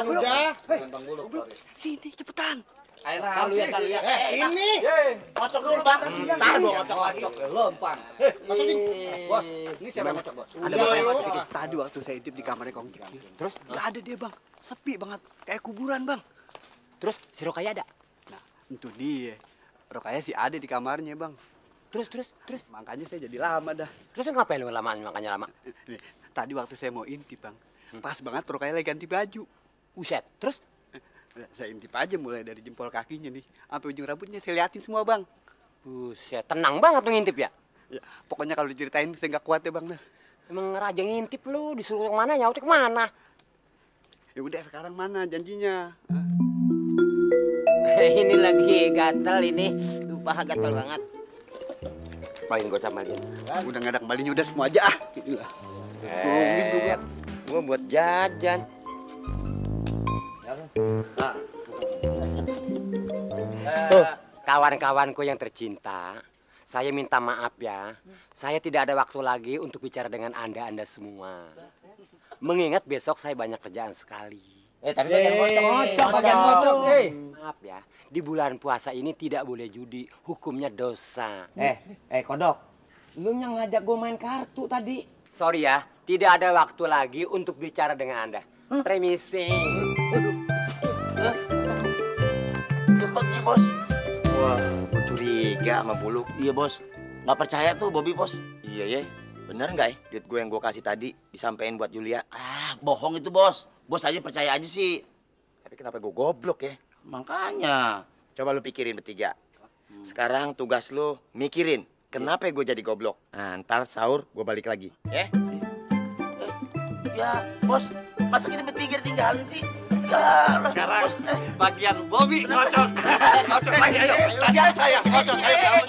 cepetan udah. Bang Buluk. Sini cepetan. Ayolah, lihat. Ini. Kocok dulu, Bang. Ntar gua kocok lagi. Lempang. Kocokin. Bos, ini siapa yang kocok, Bos? Ada bapak yang ngocok. Tadi waktu saya intip di kamarnya Kong Ciki. Terus nggak ada dia, Bang. Sepi banget, kayak kuburan, Bang. Terus si Rokaya ada? Nah, itu dia. Rokaya sih ada di kamarnya, Bang. Terus. Makanya saya jadi lama dah. Terus ngapain lu lama makanya lama? Nih, tadi waktu saya mau intip, Bang. Pas banget Rokaya lagi ganti baju. Buset. Terus Saya intip aja mulai dari jempol kakinya nih, sampai ujung rambutnya saya liatin semua, Bang. buset, tenang banget tuh ngintip ya? Ya, pokoknya kalau diceritain saya nggak kuat ya, Bang. Emang raja ngintip lu, disuruh kemana, nyautnya kemana? Ya udah, sekarang mana janjinya? Ini lagi gatel ini, lupa gatel banget. Paling gue camalin. Udah nggak ada kembalinya, udah semua aja ah. Gue buat jajan. Tuh, kawan-kawanku yang tercinta, saya minta maaf ya. Saya tidak ada waktu lagi untuk bicara dengan Anda semua. Mengingat besok saya banyak kerjaan sekali. Tapi bagian kocok. Maaf ya, di bulan puasa ini tidak boleh judi, hukumnya dosa. Kodok, lu yang ngajak gue main kartu tadi. Sorry ya, tidak ada waktu lagi untuk bicara dengan Anda. Permisi. Cepet nih, Bos. Wah, gue curiga sama Buluk. Iya bos, nggak percaya tuh Bobby bos. Iya, ya. Bener nggak ya duit gue yang gue kasih tadi disampein buat Julia? Ah, bohong itu bos. Bos aja percaya aja sih. Tapi kenapa gue goblok ya? Makanya. Coba lu pikirin bertiga. Sekarang tugas lu mikirin kenapa gue jadi goblok. Nah, ntar sahur gue balik lagi. Ya bos, masa kita bertiga tinggalin sih? Ya, Sekarang bagian Bobby ngocok. Ngocok lagi, ayo. Tadi saya ngocok, ayo.